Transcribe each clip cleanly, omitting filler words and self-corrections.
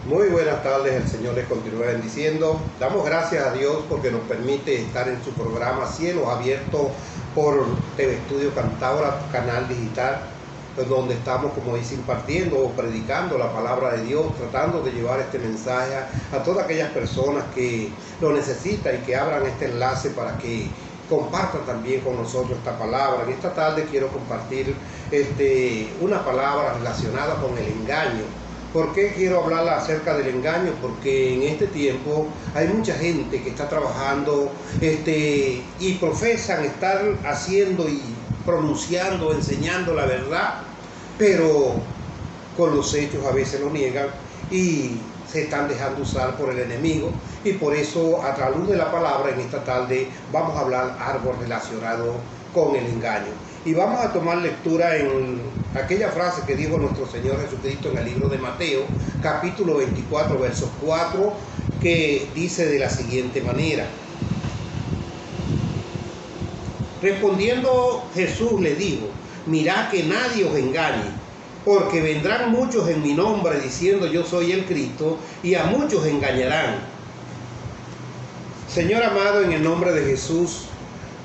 Muy buenas tardes, el Señor les continúe bendiciendo. Damos gracias a Dios porque nos permite estar en su programa Cielos Abiertos por TV Estudio Cantaora, canal digital, donde estamos, como dice, impartiendo o predicando la palabra de Dios, tratando de llevar este mensaje a todas aquellas personas que lo necesitan y que abran este enlace para que compartan también con nosotros esta palabra. En esta tarde quiero compartir una palabra relacionada con el engaño. ¿Por qué quiero hablar acerca del engaño? Porque en este tiempo hay mucha gente que está trabajando y profesan estar haciendo y pronunciando, enseñando la verdad, pero con los hechos a veces lo niegan y se están dejando usar por el enemigo. Y por eso, a través de la palabra, en esta tarde vamos a hablar algo relacionado con el engaño. Y vamos a tomar lectura en aquella frase que dijo nuestro Señor Jesucristo en el libro de Mateo, capítulo 24, versos 4, que dice de la siguiente manera: respondiendo Jesús le dijo, mirad que nadie os engañe, porque vendrán muchos en mi nombre diciendo yo soy el Cristo, y a muchos engañarán. Señor amado, en el nombre de Jesús,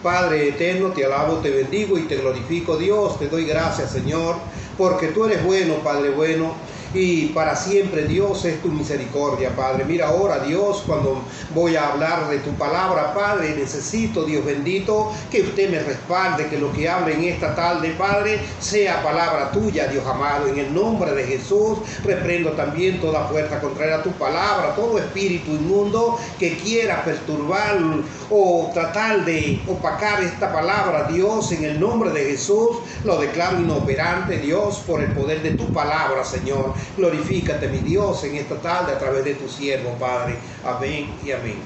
Padre eterno, te alabo, te bendigo y te glorifico, Dios. Te doy gracias, Señor, porque tú eres bueno, Padre bueno, y para siempre, Dios, es tu misericordia, Padre. Mira ahora, Dios, cuando voy a hablar de tu palabra, Padre, necesito, Dios bendito, que usted me respalde, que lo que hable en esta tarde, Padre, sea palabra tuya, Dios amado. En el nombre de Jesús, reprendo también toda fuerza contraria a tu palabra, todo espíritu inmundo que quiera perturbar o tratar de opacar esta palabra, Dios, en el nombre de Jesús, lo declaro inoperante, Dios, por el poder de tu palabra, Señor. Glorifícate, mi Dios, en esta tarde a través de tu siervo, Padre. Amén y amén.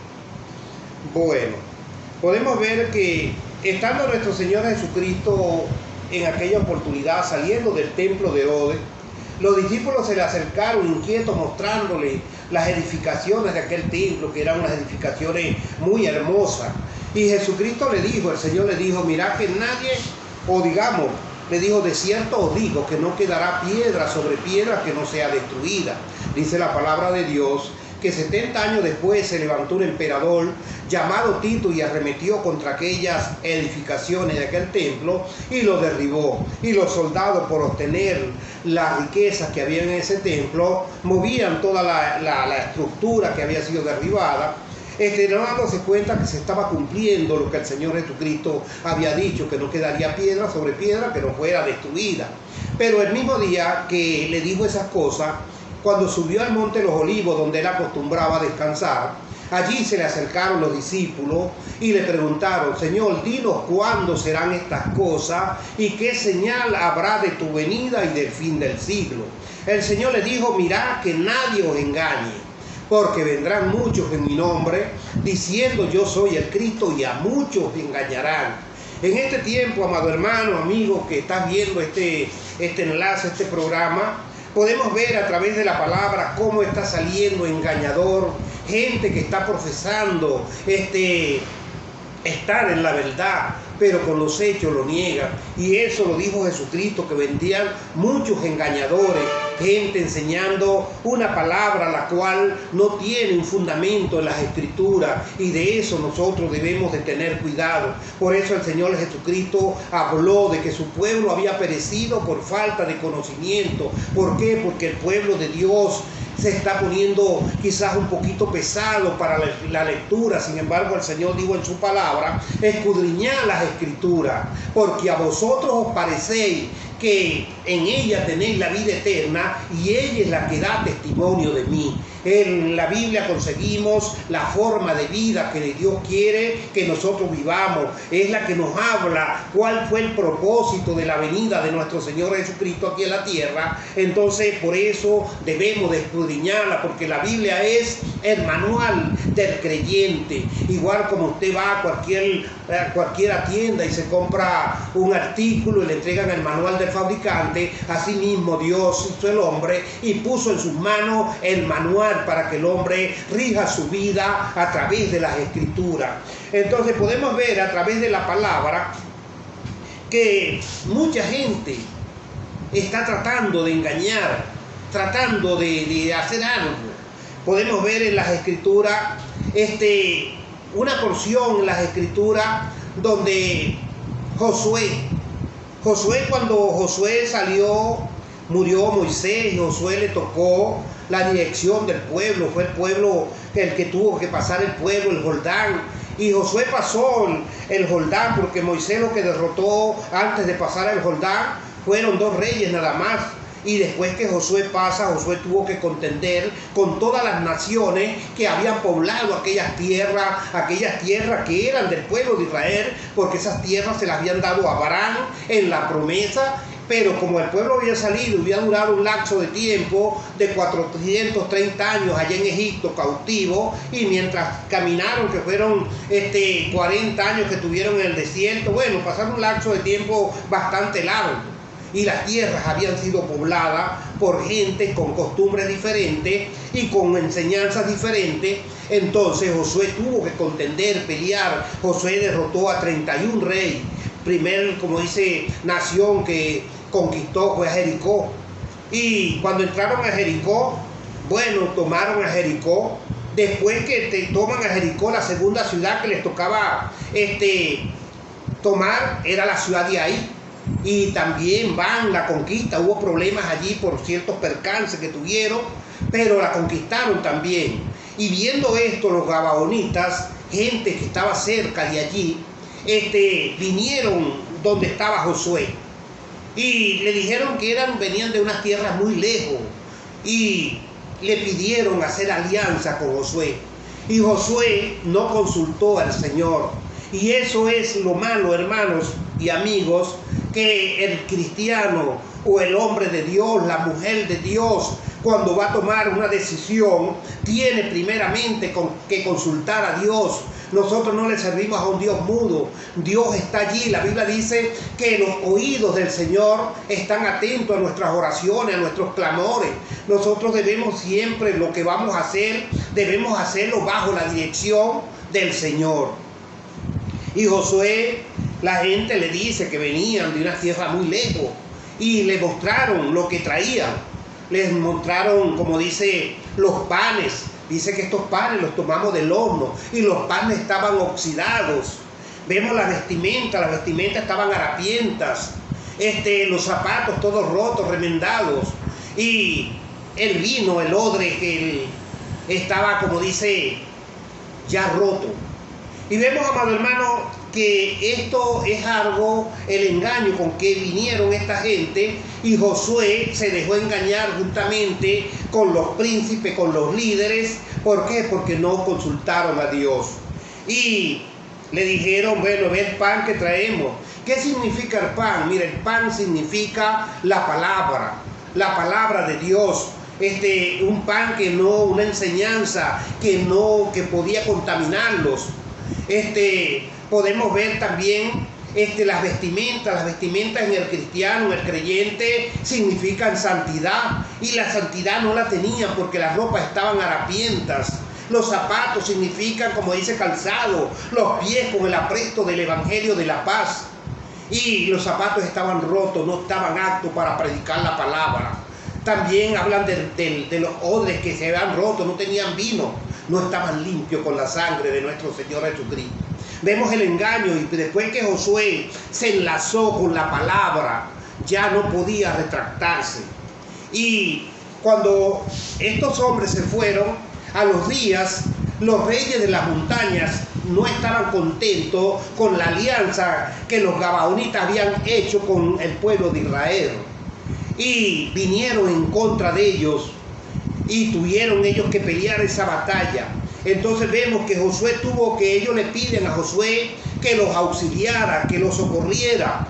Bueno, podemos ver que estando nuestro Señor Jesucristo en aquella oportunidad saliendo del templo de Herodes, los discípulos se le acercaron inquietos mostrándole las edificaciones de aquel templo, que eran unas edificaciones muy hermosas. Y Jesucristo le dijo, el Señor le dijo, mirad que nadie, o digamos, le dijo, de cierto os digo que no quedará piedra sobre piedra que no sea destruida. Dice la palabra de Dios que 70 años después se levantó un emperador llamado Tito y arremetió contra aquellas edificaciones de aquel templo y lo derribó. Y los soldados, por obtener las riquezas que había en ese templo, movían toda la estructura que había sido derribada, dándose cuenta que se estaba cumpliendo lo que el Señor Jesucristo había dicho, que no quedaría piedra sobre piedra que no fuera destruida. Pero el mismo día que le dijo esas cosas, cuando subió al monte de los Olivos, donde él acostumbraba a descansar, allí se le acercaron los discípulos y le preguntaron, Señor, dinos cuándo serán estas cosas y qué señal habrá de tu venida y del fin del siglo. El Señor le dijo, mirad que nadie os engañe, porque vendrán muchos en mi nombre, diciendo yo soy el Cristo, y a muchos engañarán. En este tiempo, amado hermano, amigo, que estás viendo este enlace, este programa, podemos ver a través de la palabra cómo está saliendo engañador, gente que está profesando estar en la verdad, pero con los hechos lo niegan. Y eso lo dijo Jesucristo, que vendrían muchos engañadores, gente enseñando una palabra la cual no tiene un fundamento en las Escrituras, y de eso nosotros debemos de tener cuidado. Por eso el Señor Jesucristo habló de que su pueblo había perecido por falta de conocimiento. ¿Por qué? Porque el pueblo de Dios se está poniendo quizás un poquito pesado para la lectura. Sin embargo, el Señor dijo en su palabra, escudriñad las Escrituras, porque a vosotros os parecéis que en ella tenéis la vida eterna, y ella es la que da testimonio de mí. En la Biblia conseguimos la forma de vida que Dios quiere que nosotros vivamos. Es la que nos habla cuál fue el propósito de la venida de nuestro Señor Jesucristo aquí en la tierra. Entonces, por eso debemos de escudriñarla, porque la Biblia es el manual del creyente. Igual como usted va a cualquier tienda y se compra un artículo y le entregan el manual del fabricante, así mismo Dios hizo el hombre y puso en sus manos el manual para que el hombre rija su vida a través de las Escrituras. Entonces podemos ver a través de la palabra que mucha gente está tratando de engañar, tratando de hacer algo podemos ver en las escrituras una porción en las escrituras donde cuando Josué salió, murió Moisés, y Josué le tocó la dirección del pueblo. Fue el pueblo el que tuvo que pasar el pueblo, el Jordán. Y Josué pasó el Jordán, porque Moisés lo que derrotó antes de pasar el Jordán fueron 2 reyes nada más. Y después que Josué pasa, Josué tuvo que contender con todas las naciones que habían poblado aquellas tierras que eran del pueblo de Israel, porque esas tierras se las habían dado a Abraham en la promesa. Pero como el pueblo había salido, había durado un lapso de tiempo de 430 años allá en Egipto cautivo, y mientras caminaron, que fueron 40 años que tuvieron en el desierto, bueno, pasaron un lapso de tiempo bastante largo, y las tierras habían sido pobladas por gente con costumbres diferentes y con enseñanzas diferentes. Entonces Josué tuvo que contender, pelear. Josué derrotó a 31 reyes. Primer, como dice, nación que conquistó fue a Jericó. Y cuando entraron a Jericó, bueno, tomaron a Jericó. Después que toman a Jericó, la segunda ciudad que les tocaba tomar era la ciudad de Ai. Y también la conquista, hubo problemas allí por ciertos percances que tuvieron, pero la conquistaron también. Y viendo esto, los gabaonitas, gente que estaba cerca de allí, vinieron donde estaba Josué y le dijeron que venían de unas tierras muy lejos, y le pidieron hacer alianza con Josué. Y Josué no consultó al Señor. Y eso es lo malo, hermanos y amigos, que el cristiano o el hombre de Dios, la mujer de Dios, cuando va a tomar una decisión, tiene primeramente que consultar a Dios. Nosotros no le servimos a un Dios mudo. Dios está allí. La Biblia dice que los oídos del Señor están atentos a nuestras oraciones, a nuestros clamores. Nosotros debemos siempre, lo que vamos a hacer, debemos hacerlo bajo la dirección del Señor. Y Josué, la gente le dice que venían de una tierra muy lejos, y le mostraron lo que traían. Les mostraron, como dice, los panes. Dice que estos panes los tomamos del horno, y los panes estaban oxidados. Vemos las vestimentas estaban harapientas. Los zapatos todos rotos, remendados. Y el vino, el odre, que estaba, como dice, ya roto. Y vemos, amado hermano, que esto es algo, el engaño con que vinieron esta gente, y Josué se dejó engañar juntamente con los príncipes, con los líderes. ¿Por qué? Porque no consultaron a Dios. Y le dijeron, bueno, ve el pan que traemos. ¿Qué significa el pan? Mira, el pan significa la palabra de Dios. Un pan que no, una enseñanza que podía contaminarlos. Podemos ver también las vestimentas en el cristiano, en el creyente, significan santidad, y la santidad no la tenían porque las ropas estaban harapientas. Los zapatos significan, como dice, calzado, los pies con el apresto del evangelio de la paz, y los zapatos estaban rotos, no estaban aptos para predicar la palabra. También hablan de los odres que se habían roto, no tenían vino, no estaban limpios con la sangre de nuestro Señor Jesucristo. Vemos el engaño, y después que Josué se enlazó con la palabra, ya no podía retractarse. Y cuando estos hombres se fueron, a los días, los reyes de las montañas no estaban contentos con la alianza que los gabaonitas habían hecho con el pueblo de Israel, y vinieron en contra de ellos, y tuvieron ellos que pelear esa batalla. Entonces vemos que ellos le piden a Josué que los auxiliara, que los socorriera,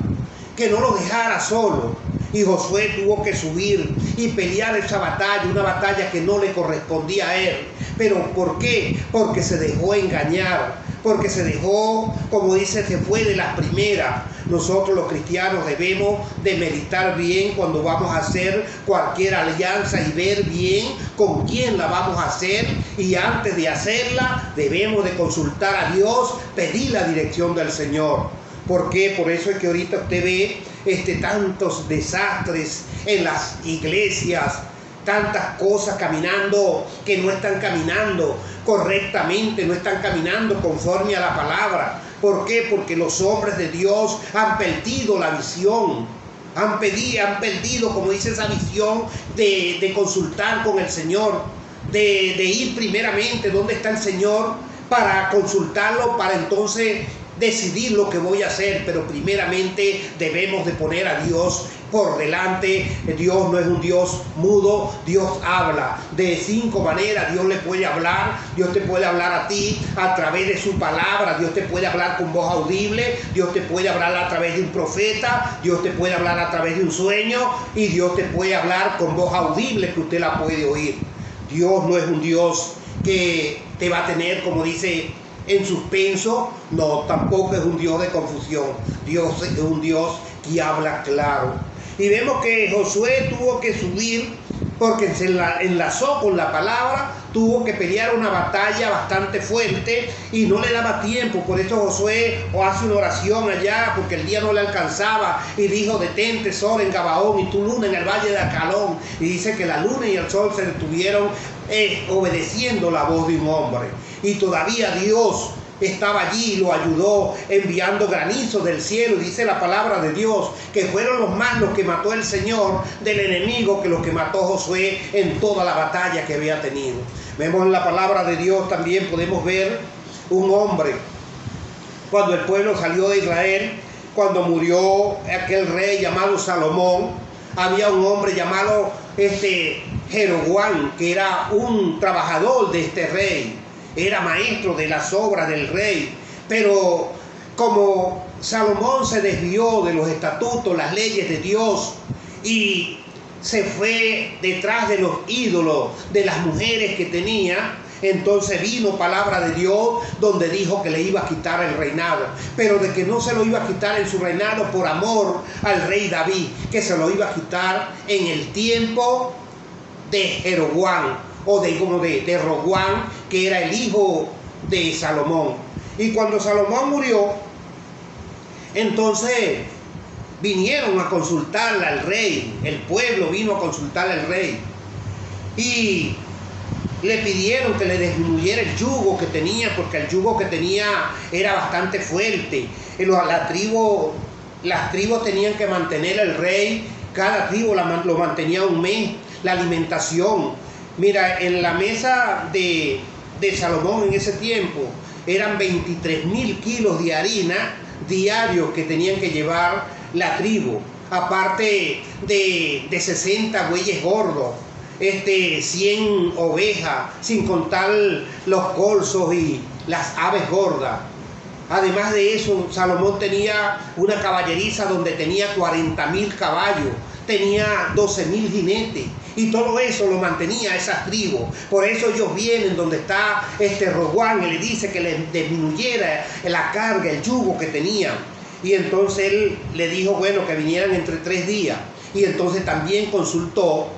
que no los dejara solo. Y Josué tuvo que subir y pelear esa batalla, una batalla que no le correspondía a él. ¿Pero por qué? Porque se dejó engañar, porque se dejó, como dice, se fue de las primeras. Nosotros los cristianos debemos de meditar bien cuando vamos a hacer cualquier alianza, y ver bien con quién la vamos a hacer, y antes de hacerla debemos de consultar a Dios, pedir la dirección del Señor. ¿Por qué? Por eso es que ahorita usted ve tantos desastres en las iglesias, tantas cosas caminando que no están caminando correctamente, no están caminando conforme a la palabra. ¿Por qué? Porque los hombres de Dios han perdido la visión, han perdido, como dice esa visión, de consultar con el Señor, de ir primeramente donde está el Señor para consultarlo, para entonces decidir lo que voy a hacer. Pero primeramente debemos de poner a Dios por delante. Dios no es un Dios mudo, Dios habla de 5 maneras. Dios le puede hablar, Dios te puede hablar a ti a través de su palabra, Dios te puede hablar con voz audible, Dios te puede hablar a través de un profeta, Dios te puede hablar a través de un sueño, y Dios te puede hablar con voz audible que usted la puede oír. Dios no es un Dios que te va a tener, como dice, en suspenso. No, tampoco es un Dios de confusión. Dios es un Dios que habla claro. Y vemos que Josué tuvo que subir porque se enlazó con la palabra, tuvo que pelear una batalla bastante fuerte y no le daba tiempo. Por eso Josué hace una oración allá, porque el día no le alcanzaba, y dijo: detente sol en Gabaón y tu luna en el valle de Acalón. Y dice que la luna y el sol se detuvieron obedeciendo la voz de un hombre. Y todavía Dios estaba allí y lo ayudó enviando granizo del cielo. Y dice la palabra de Dios que fueron los más los que mató el Señor del enemigo que los que mató Josué en toda la batalla que había tenido. Vemos en la palabra de Dios también, podemos ver un hombre, cuando el pueblo salió de Israel, cuando murió aquel rey llamado Salomón, había un hombre llamado Jeroboam, que era un trabajador de este rey. Era maestro de las obras del rey, pero como Salomón se desvió de los estatutos, las leyes de Dios, y se fue detrás de los ídolos, de las mujeres que tenía, entonces vino palabra de Dios donde dijo que le iba a quitar el reinado, pero de que no se lo iba a quitar en su reinado por amor al rey David, que se lo iba a quitar en el tiempo de Jeroboam, o de Roboam, que era el hijo de Salomón. Y cuando Salomón murió, entonces vinieron a consultarle al rey, el pueblo vino a consultarle al rey, y le pidieron que le disminuyera el yugo que tenía, porque el yugo que tenía era bastante fuerte. Las tribus tenían que mantener al rey, cada tribu lo mantenía un mes, la alimentación. Mira, en la mesa de Salomón en ese tiempo eran 23.000 kilos de harina diarios que tenían que llevar la tribu, aparte de 60 bueyes gordos, 100 ovejas, sin contar los corzos y las aves gordas. Además de eso, Salomón tenía una caballeriza donde tenía 40.000 caballos, tenía 12.000 jinetes, y todo eso lo mantenía esas tribus. Por eso ellos vienen donde está Roboam y le dice que le disminuyera la carga, el yugo que tenían. Y entonces él le dijo, bueno, que vinieran entre 3 días. Y entonces también consultó.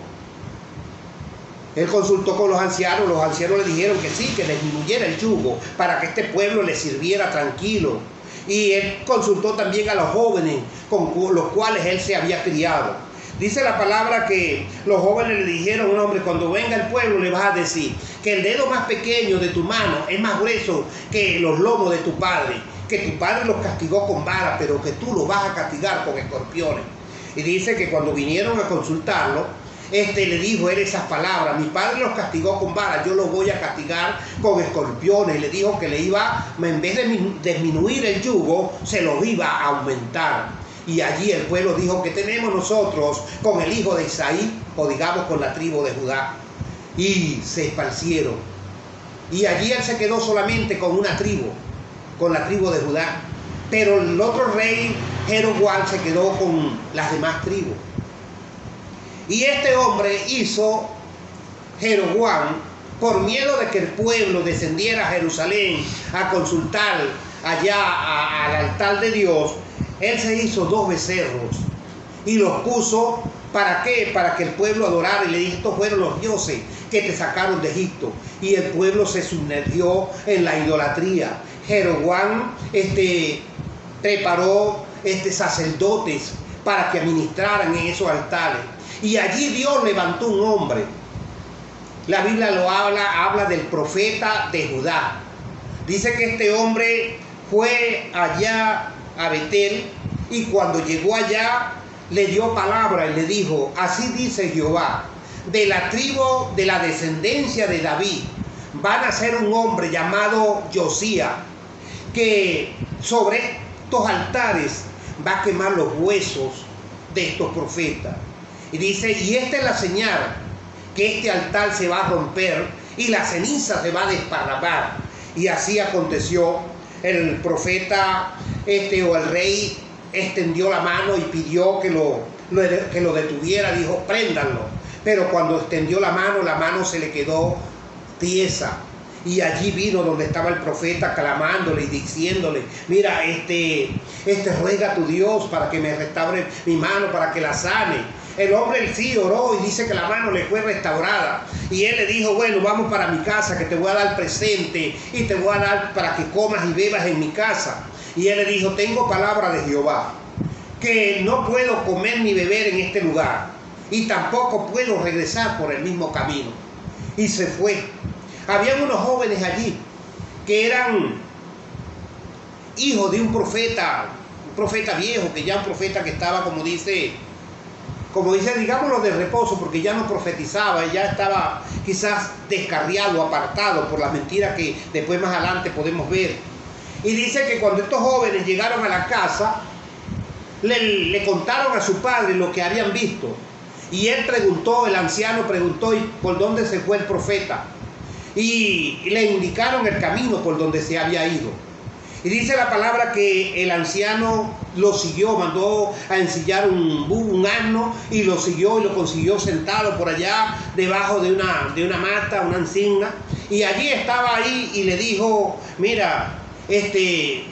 Él consultó con los ancianos le dijeron que sí, que disminuyera el yugo para que este pueblo le sirviera tranquilo. Y él consultó también a los jóvenes con los cuales él se había criado. Dice la palabra que los jóvenes le dijeron: un hombre, cuando venga el pueblo le vas a decir que el dedo más pequeño de tu mano es más grueso que los lomos de tu padre, que tu padre los castigó con vara, pero que tú los vas a castigar con escorpiones. Y dice que cuando vinieron a consultarlo, le dijo él esas palabras: mi padre los castigó con vara, yo los voy a castigar con escorpiones. Y le dijo que le iba, en vez de disminuir el yugo, se lo iba a aumentar. Y allí el pueblo dijo: ¿qué tenemos nosotros con el hijo de Isaí? O digamos con la tribu de Judá. Y se esparcieron. Y allí él se quedó solamente con una tribu, con la tribu de Judá. Pero el otro rey, Jeroboam, se quedó con las demás tribus. Y este hombre hizo, Jeroboam, por miedo de que el pueblo descendiera a Jerusalén a consultar allá al altar de Dios, él se hizo 2 becerros y los puso, ¿para qué? Para que el pueblo adorara, y le dijo: estos fueron los dioses que te sacaron de Egipto. Y el pueblo se sumergió en la idolatría. Jeroboam preparó sacerdotes para que administraran en esos altares. Y allí Dios levantó un hombre. La Biblia lo habla del profeta de Judá. Dice que este hombre fue allá a Betel y cuando llegó allá le dio palabra y le dijo: así dice Jehová, de la tribu de la descendencia de David va a nacer un hombre llamado Josías, que sobre estos altares va a quemar los huesos de estos profetas. Y dice: y esta es la señal, que este altar se va a romper y la ceniza se va a desparramar. Y así aconteció. El profeta o el rey extendió la mano y pidió que lo detuviera. Dijo: préndanlo. Pero cuando extendió la mano se le quedó tiesa. Y allí vino donde estaba el profeta clamándole y diciéndole: mira, ruega a tu Dios para que me restaure mi mano, para que la sane. El hombre sí oró y dice que la mano le fue restaurada. Y él le dijo: bueno, vamos para mi casa, que te voy a dar presente y te voy a dar para que comas y bebas en mi casa. Y él le dijo: tengo palabra de Jehová, que no puedo comer ni beber en este lugar, y tampoco puedo regresar por el mismo camino. Y se fue. Habían unos jóvenes allí que eran hijos de un profeta viejo, que ya un profeta que estaba, como dice, digámoslo, de reposo, porque ya no profetizaba, ya estaba quizás descarriado, apartado por las mentiras que después más adelante podemos ver. Y dice que cuando estos jóvenes llegaron a la casa, le contaron a su padre lo que habían visto. Y él preguntó, el anciano preguntó: ¿y por dónde se fue el profeta? Y le indicaron el camino por donde se había ido. Y dice la palabra que el anciano lo siguió, mandó a ensillar un asno y lo siguió y lo consiguió sentado por allá debajo de una mata, una encina. Y allí estaba ahí y le dijo: mira,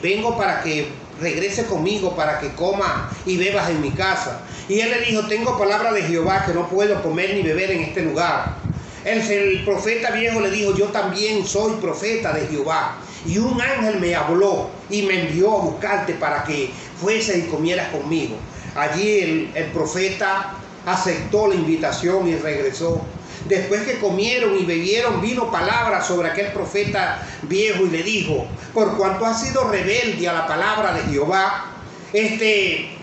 vengo para que regrese conmigo, para que coma y bebas en mi casa. Y él le dijo: tengo palabra de Jehová que no puedo comer ni beber en este lugar. El profeta viejo le dijo: yo también soy profeta de Jehová, y un ángel me habló y me envió a buscarte para que fuese y comieras conmigo. Allí el profeta aceptó la invitación y regresó. Después que comieron y bebieron, vino palabra sobre aquel profeta viejo y le dijo: por cuanto has sido rebelde a la palabra de Jehová,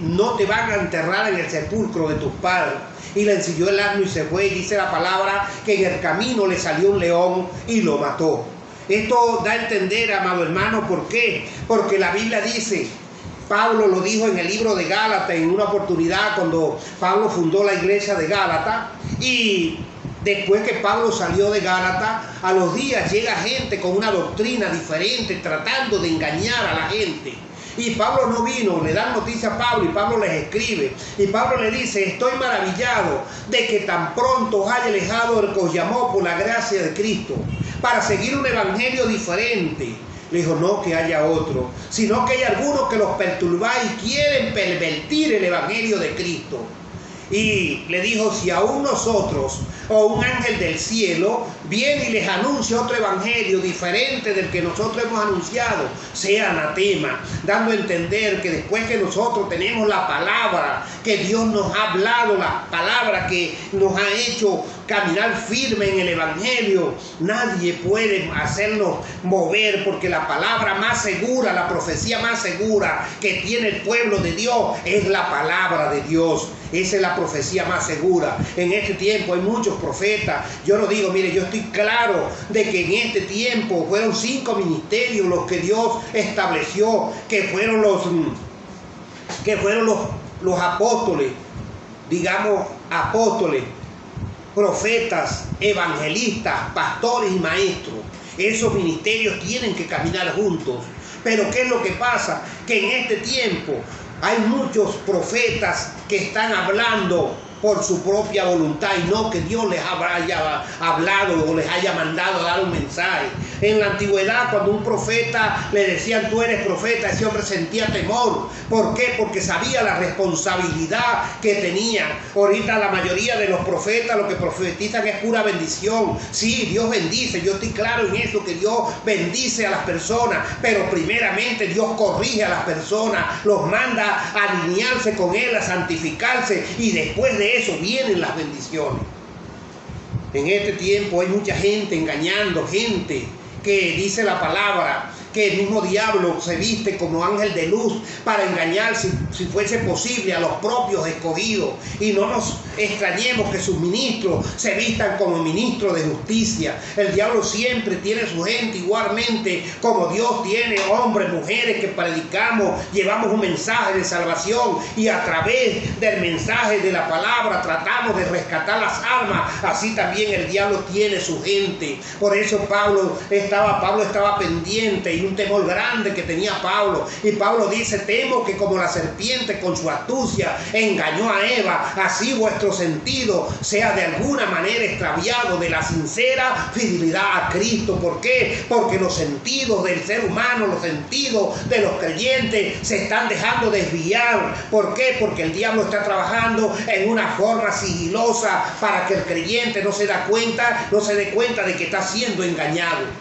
no te van a enterrar en el sepulcro de tus padres. Y le ensilló el asno y se fue. Y dice la palabra que en el camino le salió un león y lo mató. Esto da a entender, amado hermano, ¿por qué? Porque la Biblia dice, Pablo lo dijo en el libro de Gálatas en una oportunidad cuando Pablo fundó la iglesia de Gálatas, y después que Pablo salió de Gálatas, a los días llega gente con una doctrina diferente tratando de engañar a la gente. Y Pablo no vino, le dan noticia a Pablo y Pablo les escribe. Y Pablo le dice: estoy maravillado de que tan pronto os haya alejado el que os llamó por la gracia de Cristo para seguir un evangelio diferente. Le dijo: no que haya otro, sino que hay algunos que los perturban y quieren pervertir el evangelio de Cristo. Y le dijo: si aún nosotros o un ángel del cielo viene y les anuncia otro evangelio diferente del que nosotros hemos anunciado, sea anatema, dando a entender que después que nosotros tenemos la palabra que Dios nos ha hablado, la palabra que nos ha hecho caminar firme en el evangelio, nadie puede hacernos mover, porque la palabra más segura, la profecía más segura que tiene el pueblo de Dios es la palabra de Dios. Esa es la profecía más segura. En este tiempo hay muchos profetas. Yo lo digo, mire, yo estoy claro de que en este tiempo fueron 5 ministerios los que Dios estableció, que fueron los apóstoles, digamos apóstoles, profetas, evangelistas, pastores y maestros. Esos ministerios tienen que caminar juntos. Pero ¿qué es lo que pasa? Que en este tiempo hay muchos profetas que están hablando por su propia voluntad y no que Dios les haya hablado o les haya mandado a dar un mensaje. En la antigüedad, cuando un profeta le decían tú eres profeta, ese hombre sentía temor. ¿Por qué? Porque sabía la responsabilidad que tenía. Ahorita la mayoría de los profetas lo que profetizan es pura bendición. Sí, Dios bendice, yo estoy claro en eso, que Dios bendice a las personas, pero primeramente Dios corrige a las personas, los manda a alinearse con Él, a santificarse, y después de eso vienen las bendiciones. En este tiempo hay mucha gente engañando, gente que dice la palabra que el mismo diablo se viste como ángel de luz para engañar, si fuese posible, a los propios escogidos. Y no nos extrañemos que sus ministros se vistan como ministros de justicia. El diablo siempre tiene su gente igualmente, como Dios tiene hombres, mujeres que predicamos, llevamos un mensaje de salvación, y a través del mensaje de la palabra tratamos de rescatar las almas. Así también el diablo tiene su gente. Por eso Pablo estaba pendiente, y un temor grande que tenía Pablo. Y Pablo dice: temo que como la serpiente con su astucia engañó a Eva, así vuestro sentido sea de alguna manera extraviado de la sincera fidelidad a Cristo. ¿Por qué? Porque los sentidos del ser humano, los sentidos de los creyentes se están dejando desviar. ¿Por qué? Porque el diablo está trabajando en una forma sigilosa para que el creyente no se dé cuenta de que está siendo engañado.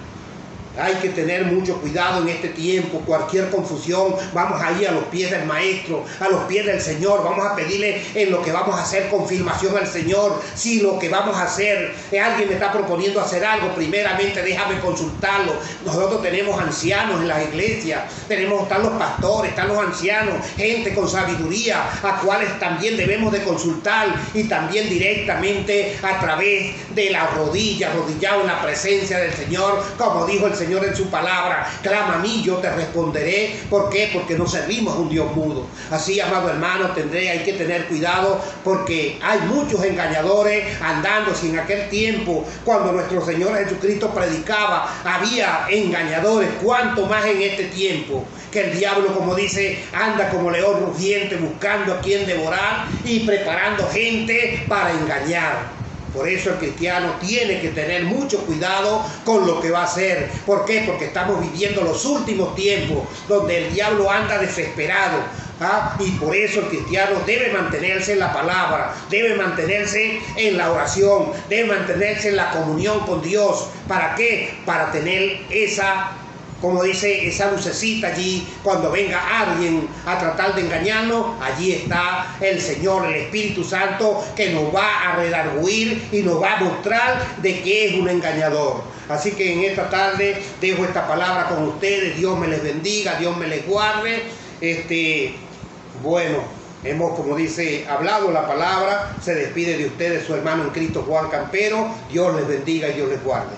Hay que tener mucho cuidado en este tiempo. Cualquier confusión, vamos a ir a los pies del Maestro, a los pies del Señor. Vamos a pedirle en lo que vamos a hacer confirmación al Señor. Si lo que vamos a hacer, alguien me está proponiendo hacer algo, primeramente déjame consultarlo. Nosotros tenemos ancianos en las iglesias, están los pastores, están los ancianos, gente con sabiduría, a cuales también debemos de consultar, y también directamente a través de la rodilla, arrodillado en la presencia del Señor, como dijo el Señor en su palabra: clama a mí, yo te responderé. ¿Por qué? Porque no servimos a un Dios mudo. Así, amado hermano, hay que tener cuidado, porque hay muchos engañadores andando. Si en aquel tiempo, cuando nuestro Señor Jesucristo predicaba, había engañadores, ¿cuánto más en este tiempo? Que el diablo, como dice, anda como león rugiente buscando a quien devorar y preparando gente para engañar. Por eso el cristiano tiene que tener mucho cuidado con lo que va a hacer. ¿Por qué? Porque estamos viviendo los últimos tiempos donde el diablo anda desesperado. Y por eso el cristiano debe mantenerse en la palabra, debe mantenerse en la oración, debe mantenerse en la comunión con Dios. ¿Para qué? Para tener esa, como dice, esa lucecita allí. Cuando venga alguien a tratar de engañarnos, allí está el Señor, el Espíritu Santo, que nos va a redarguir y nos va a mostrar de que es un engañador. Así que en esta tarde dejo esta palabra con ustedes. Dios me les bendiga, Dios me les guarde. Bueno, hemos, como dice, hablado la palabra. Se despide de ustedes su hermano en Cristo, Juan Campero. Dios les bendiga y Dios les guarde.